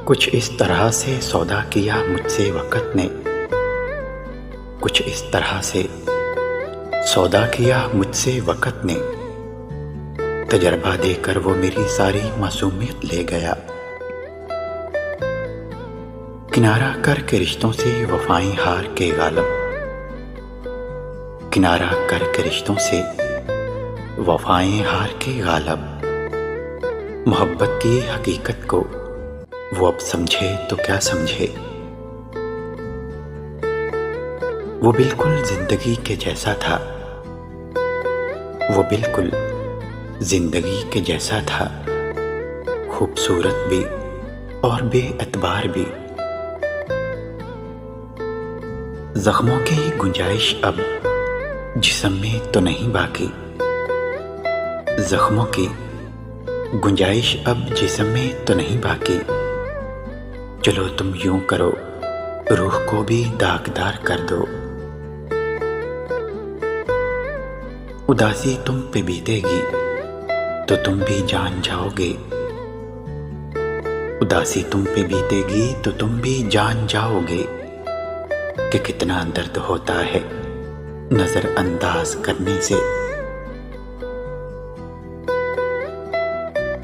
कुछ इस तरह से सौदा किया मुझसे वक़्त ने, कुछ इस तरह से सौदा किया मुझसे वक़्त ने। तजर्बा देकर वो मेरी सारी मासूमियत ले गया। किनारा करके रिश्तों से वफ़ाएं हार के गालब, किनारा करके रिश्तों से वफ़ाएं हार के गालब। मोहब्बत की हकीकत को वो अब समझे तो क्या समझे। वो बिल्कुल जिंदगी के जैसा था, वो बिल्कुल जिंदगी के जैसा था, खूबसूरत भी और बेअतबार भी। जख्मों की गुंजाइश अब जिस्म में तो नहीं बाकी, जख्मों की गुंजाइश अब जिस्म में तो नहीं बाकी। चलो तुम यूं करो, रूह को भी दागदार कर दो। उदासी तुम पे बीतेगी तो तुम भी जान जाओगे, उदासी तुम पे बीतेगी तो तुम भी जान जाओगे कि कितना दर्द होता है नजरअंदाज करने से।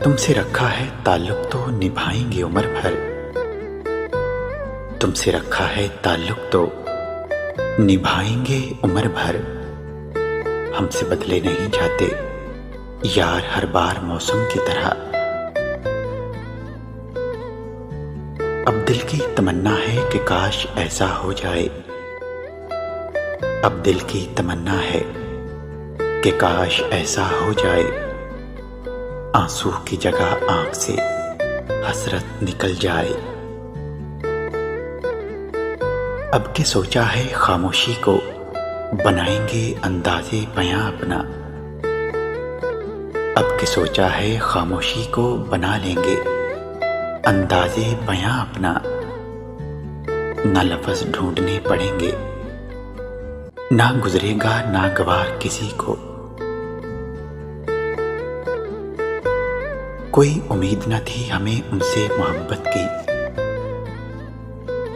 तुमसे रखा है ताल्लुक तो निभाएंगे उम्र भर, तुमसे रखा है ताल्लुक तो निभाएंगे उम्र भर। हमसे बदले नहीं जाते यार हर बार मौसम की तरह। अब दिल की तमन्ना है कि काश ऐसा हो जाए, अब दिल की तमन्ना है कि काश ऐसा हो जाए। आंसू की जगह आंख से हसरत निकल जाए। अब के सोचा है खामोशी को बनाएंगे अंदाजे बयां अपना, अब के सोचा है खामोशी को बना लेंगे अंदाजे बयां अपना। ना लफ्ज़ ढूंढने पड़ेंगे, ना गुजरेगा नागवार किसी को। कोई उम्मीद न थी हमें उनसे मोहब्बत की,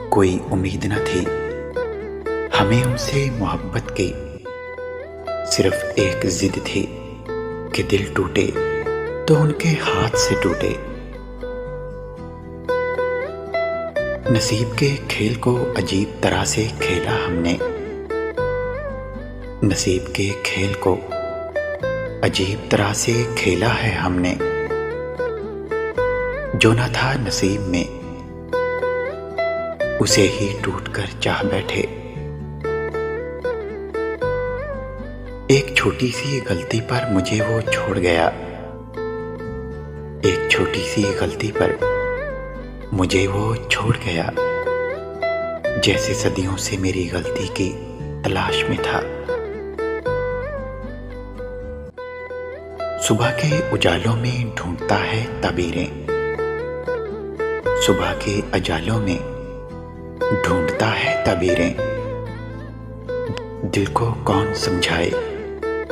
कोई उम्मीद न थी हमें उनसे मोहब्बत की। सिर्फ एक जिद थी कि दिल टूटे तो उनके हाथ से टूटे। नसीब के खेल को अजीब तरह से खेला हमने, नसीब के खेल को अजीब तरह से खेला है हमने। जो न था नसीब में उसे ही टूटकर चाह बैठे। एक छोटी सी गलती पर मुझे वो छोड़ गया, एक छोटी सी गलती पर मुझे वो छोड़ गया। जैसे सदियों से मेरी गलती की तलाश में था। सुबह के उजालों में ढूंढता है ताबीरें, सुबह के उजालों में ढूंढता है ताबीरें। दिल को कौन समझाए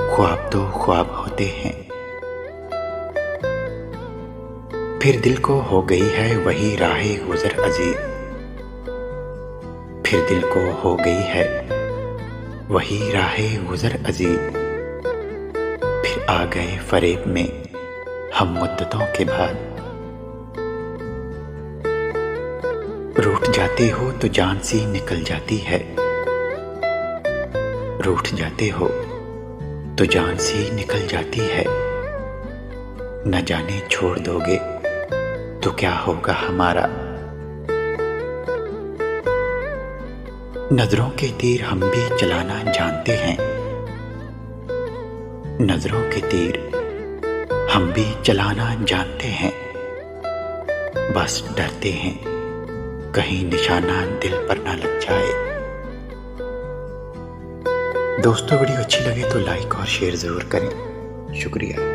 ख्वाब तो ख्वाब होते हैं। फिर दिल को हो गई है वही राहे गुजर अजीब, फिर दिल को हो गई है वही राहे गुजर अजीब। फिर आ गए फरेब में हम मुद्दतों के बाद। रूठ जाते हो तो जान सी निकल जाती है, रूठ जाते हो तो जान सी निकल जाती है। न जाने छोड़ दोगे तो क्या होगा हमारा। नजरों के तीर हम भी चलाना जानते हैं, नजरों के तीर हम भी चलाना जानते हैं। बस डरते हैं कहीं निशाना दिल पर ना लग जाए। दोस्तों वीडियो अच्छी लगे तो लाइक और शेयर जरूर करें। शुक्रिया।